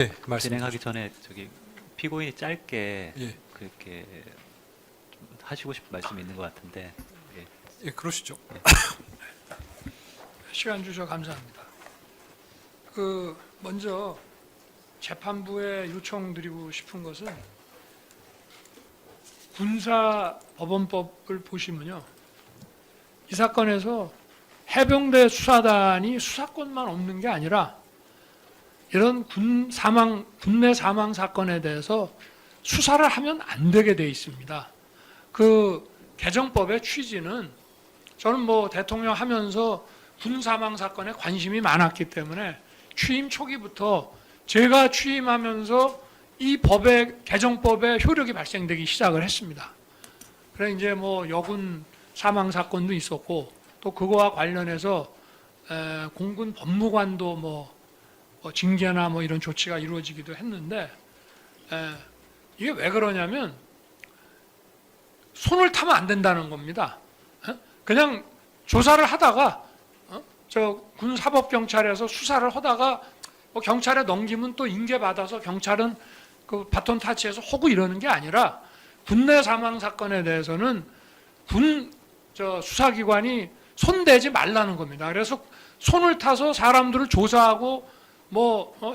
네, 말씀. 진행하기 전에 피고인이 짧게 예, 그렇게 좀 하시고 싶은 말씀이 있는 것 같은데. 예. 예, 그러시죠. 시간 주셔서 감사합니다. 먼저 재판부에 요청드리고 싶은 것은 군사법원법을 보시면요, 이 사건에서 해병대 수사단이 수사권만 없는 게 아니라 이런 군내 사망 사건에 대해서 수사를 하면 안 되게 돼 있습니다. 그 개정법의 취지는, 저는 대통령 하면서 군 사망 사건에 관심이 많았기 때문에 취임 초기부터 제가 취임하면서 이 개정법의 효력이 발생되기 시작을 했습니다. 그래 이제 여군 사망 사건도 있었고, 또 그거와 관련해서 공군 법무관도 징계나 이런 조치가 이루어지기도 했는데, 이게 왜 그러냐면 손을 타면 안 된다는 겁니다. 그냥 조사를 하다가 군 사법경찰에서 수사를 하다가 경찰에 넘기면 또 인계받아서 경찰은 그 바톤 타치해서 하고 이러는 게 아니라, 군내 사망 사건에 대해서는 군 수사기관이 손대지 말라는 겁니다. 그래서 손을 타서 사람들을 조사하고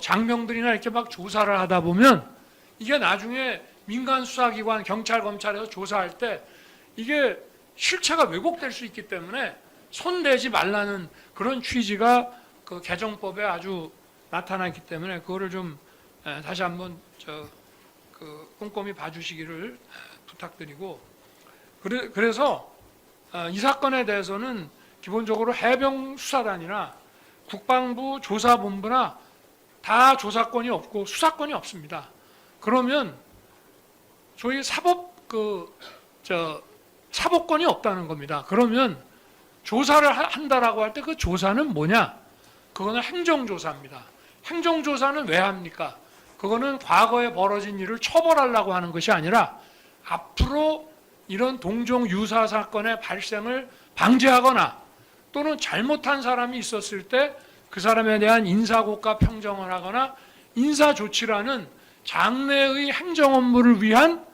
장병들이나 이렇게 막 조사를 하다 보면 이게 나중에 민간 수사기관, 경찰, 검찰에서 조사할 때 이게 실체가 왜곡될 수 있기 때문에 손대지 말라는 그런 취지가 그 개정법에 아주 나타나기 때문에 그거를 좀 다시 한번 꼼꼼히 봐주시기를 부탁드리고, 그래서 이 사건에 대해서는 기본적으로 해병 수사단이나 국방부 조사본부나 다 조사권이 없고 수사권이 없습니다. 그러면 저희 사법권이 없다는 겁니다. 그러면 조사를 한다라고 할 때 그 조사는 뭐냐? 그거는 행정조사입니다. 행정조사는 왜 합니까? 그거는 과거에 벌어진 일을 처벌하려고 하는 것이 아니라 앞으로 이런 동종 유사 사건의 발생을 방지하거나 또는 잘못한 사람이 있었을 때 그 사람에 대한 인사고과 평정을 하거나 인사조치라는 장래의 행정 업무를 위한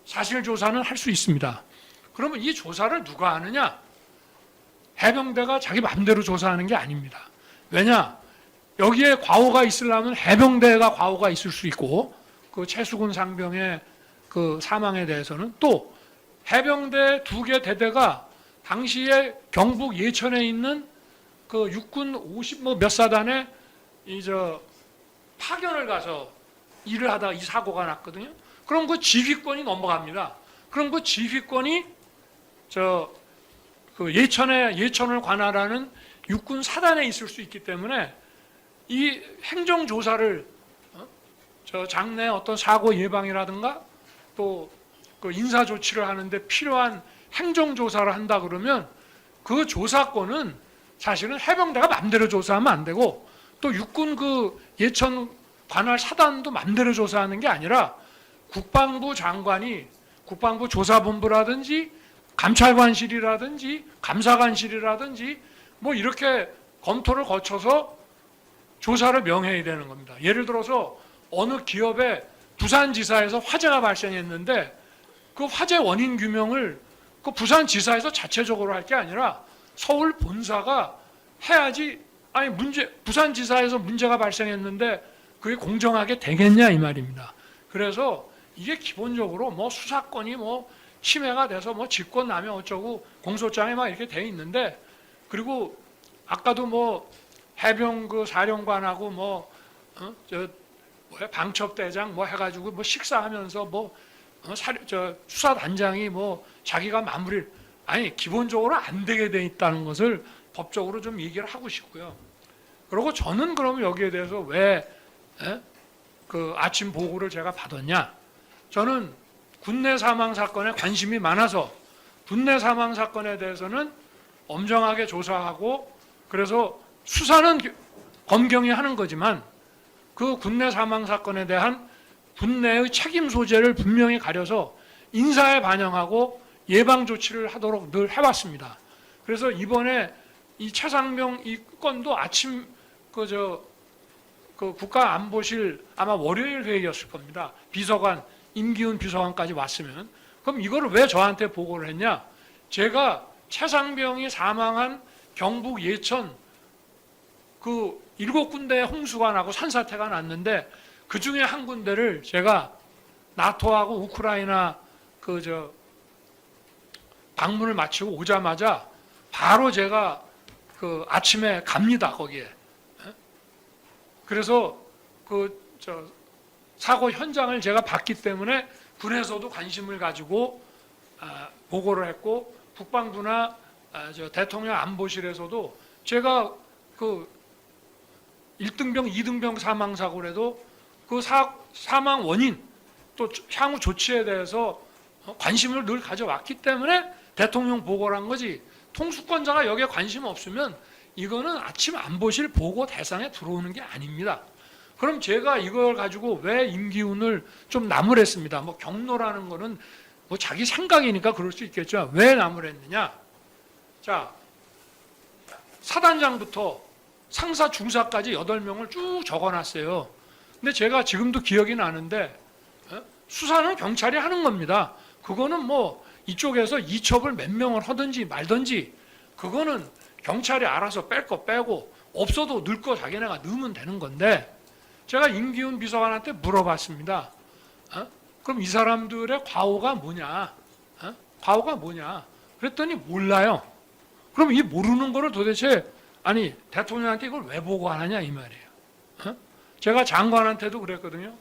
사실조사는 할 수 있습니다. 그러면 이 조사를 누가 하느냐? 해병대가 자기 마음대로 조사하는 게 아닙니다. 왜냐? 여기에 과오가 있으려면 해병대가 과오가 있을 수 있고, 그 최수근 상병의 그 사망에 대해서는 또 해병대 2개 대대가 당시에 경북 예천에 있는 그 육군 50 몇 사단에 파견을 가서 일을 하다가 이 사고가 났거든요. 그럼 그 지휘권이 넘어갑니다. 그럼 그 지휘권이 그 예천을 관할하는 육군 사단에 있을 수 있기 때문에 이 행정조사를 장내 어떤 사고 예방이라든가 또 그 인사조치를 하는데 필요한 행정조사를 한다 그러면 그 조사권은 사실은 해병대가 마음대로 조사하면 안 되고, 또 육군 그 예천 관할 사단도 마음대로 조사하는 게 아니라 국방부 장관이 국방부 조사본부라든지 감찰관실이라든지 감사관실이라든지 이렇게 검토를 거쳐서 조사를 명해야 되는 겁니다. 예를 들어서 어느 기업에 부산지사에서 화재가 발생했는데 그 화재 원인 규명을 그 부산지사에서 자체적으로 할 게 아니라 서울 본사가 해야지. 아니 부산지사에서 문제가 발생했는데 그게 공정하게 되겠냐 이 말입니다. 그래서 이게 기본적으로 수사권이 침해가 돼서 직권남용 어쩌고 공소장에 막 이렇게 돼 있는데, 그리고 아까도 해병 그 사령관하고 방첩대장 해가지고 식사하면서 수사단장이 자기가 마무리를, 아니 기본적으로 안 되게 돼 있다는 것을 법적으로 좀 얘기를 하고 싶고요. 그리고 저는 그럼 여기에 대해서 왜 그 아침 보고를 제가 받았냐? 저는 군내 사망 사건에 관심이 많아서 군내 사망 사건에 대해서는 엄정하게 조사하고, 그래서 수사는 검경이 하는 거지만 그 군내 사망 사건에 대한 군내의 책임 소재를 분명히 가려서 인사에 반영하고 예방 조치를 하도록 늘 해왔습니다. 그래서 이번에 이 최상병 이 건도 아침 그 국가안보실 아마 월요일 회의였을 겁니다. 비서관 임기훈 비서관까지 왔으면 그럼 이거를 왜 저한테 보고를 했냐? 제가 최상병이 사망한 경북 예천 그 7군데 홍수가 나고 산사태가 났는데 그 중에 한 군데를 제가 나토하고 우크라이나 방문을 마치고 오자마자 바로 제가 그 아침에 갑니다 거기에. 그래서 사고 현장을 제가 봤기 때문에 군에서도 관심을 가지고 보고를 했고 국방부나 대통령 안보실에서도 제가 그 1등병, 2등병 사망 사고라도 그 사망 원인 또 향후 조치에 대해서 관심을 늘 가져왔기 때문에 대통령 보고를 한 거지. 통수권자가 여기에 관심 없으면 이거는 아침 안보실 보고 대상에 들어오는 게 아닙니다. 그럼 제가 이걸 가지고 왜 임기훈을 좀 나무랬습니다. 뭐 경로라는 거는 뭐 자기 생각이니까 그럴 수 있겠죠. 왜 나무랬느냐? 자, 사단장부터 상사 중사까지 8명을 쭉 적어놨어요. 근데 제가 지금도 기억이 나는데 수사는 경찰이 하는 겁니다. 그거는 뭐 이쪽에서 이첩을 몇 명을 하든지 말든지 그거는 경찰이 알아서 뺄 거 빼고 없어도 넣을 거 자기네가 넣으면 되는 건데 제가 임기훈 비서관한테 물어봤습니다. 그럼 이 사람들의 과오가 뭐냐? 과오가 뭐냐? 그랬더니 몰라요. 그럼 이 모르는 거를 도대체 아니 대통령한테 이걸 왜 보고하느냐 이 말이에요. 제가 장관한테도 그랬거든요.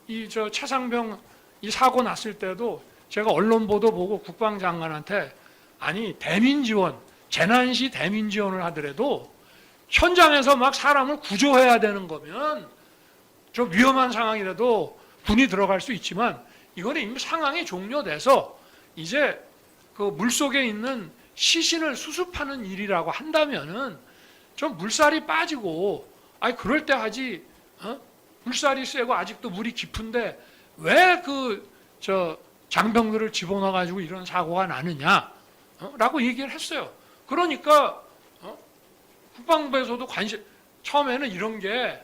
이 최상병 이 사고 났을 때도 제가 언론 보도 보고 국방장관한테 아니 대민 지원 재난시 대민 지원을 하더라도 현장에서 막 사람을 구조해야 되는 거면 좀 위험한 상황이라도 군이 들어갈 수 있지만 이거는 이미 상황이 종료돼서 이제 그 물속에 있는 시신을 수습하는 일이라고 한다면은 좀 물살이 빠지고 아니 그럴 때 하지 물살이 세고 아직도 물이 깊은데 왜 장병들을 집어넣어 가지고 이런 사고가 나느냐 라고 얘기를 했어요. 그러니까 국방부에서도 처음에는 이런 게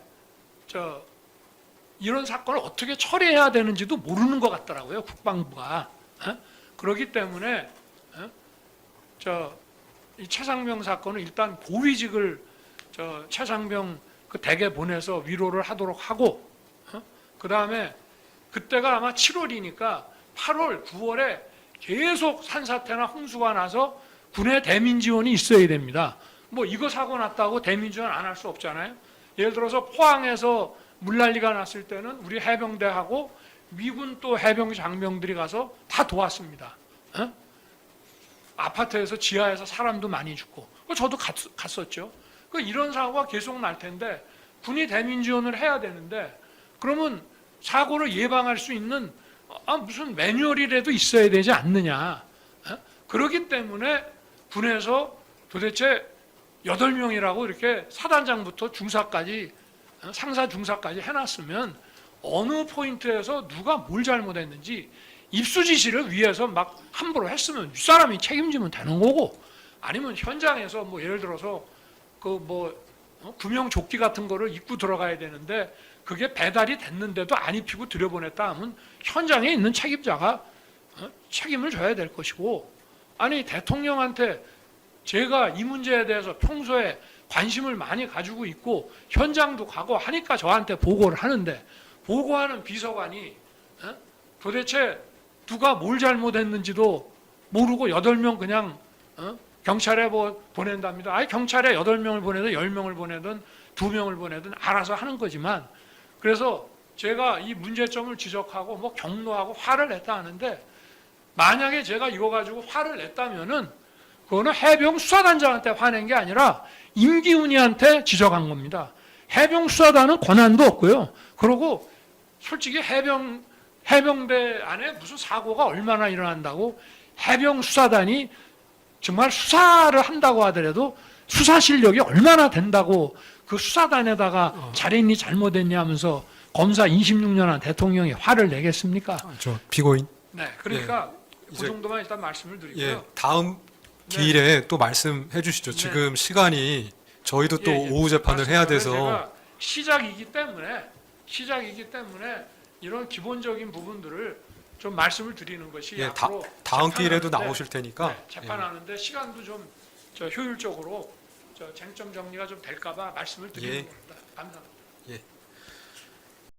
이런 사건을 어떻게 처리해야 되는지도 모르는 것 같더라고요. 국방부가. 그렇기 때문에 이 최상병 사건은 일단 고위직을 최상병 그 댁에 보내서 위로를 하도록 하고 그 다음에 그때가 아마 7월이니까 8월, 9월에 계속 산사태나 홍수가 나서 군의 대민 지원이 있어야 됩니다. 뭐 이거 사고 났다고 대민 지원 안 할 수 없잖아요. 예를 들어서 포항에서 물난리가 났을 때는 우리 해병대하고 미군 또 해병 장병들이 가서 다 도왔습니다. 아파트에서 지하에서 사람도 많이 죽고 저도 갔었죠. 이런 사고가 계속 날 텐데 군이 대민 지원을 해야 되는데 그러면 사고를 예방할 수 있는 무슨 매뉴얼이라도 있어야 되지 않느냐. 그렇기 때문에 군에서 도대체 8명이라고 이렇게 사단장부터 중사까지 상사 중사까지 해놨으면 어느 포인트에서 누가 뭘 잘못했는지 입수지시를 위해서 막 함부로 했으면 윗사람이 책임지면 되는 거고 아니면 현장에서 뭐 예를 들어서 구명조끼 같은 거를 입고 들어가야 되는데 그게 배달이 됐는데도 안 입히고 들여보냈다 하면 현장에 있는 책임자가 책임을 져야 될 것이고 아니 대통령한테 제가 이 문제에 대해서 평소에 관심을 많이 가지고 있고 현장도 가고 하니까 저한테 보고를 하는데 보고하는 비서관이 도대체 누가 뭘 잘못했는지도 모르고 8명 그냥 경찰에 보낸답니다. 아니 경찰에 8명을 보내든 10명을 보내든 2명을 보내든 알아서 하는 거지만 그래서 제가 이 문제점을 지적하고 뭐 경로하고 화를 냈다 하는데 만약에 제가 이거 가지고 화를 냈다면은 그거는 해병 수사단장한테 화낸 게 아니라 임기훈이한테 지적한 겁니다. 해병 수사단은 권한도 없고요. 그리고 솔직히 해병대 안에 무슨 사고가 얼마나 일어난다고 해병 수사단이 정말 수사를 한다고 하더라도 수사 실력이 얼마나 된다고 그 수사단에다가 잘했니 잘못했니 하면서 검사 26년 한 대통령이 화를 내겠습니까? 저 피고인. 네, 그러니까 그 정도만 일단 말씀을 드리고요. 예, 다음 기일에 또 말씀해 주시죠. 지금 시간이 저희도 또 오후 재판을 해야 돼서 제가 시작이기 때문에 이런 기본적인 부분들을 좀 말씀을 드리는 것이 예, 앞으로 다음 기회에도 재판하는데, 나오실 테니까 네, 재판하는데 시간도 좀 효율적으로 쟁점 정리가 좀 될까봐 말씀을 드리는 예. 겁니다. 감사합니다. 예.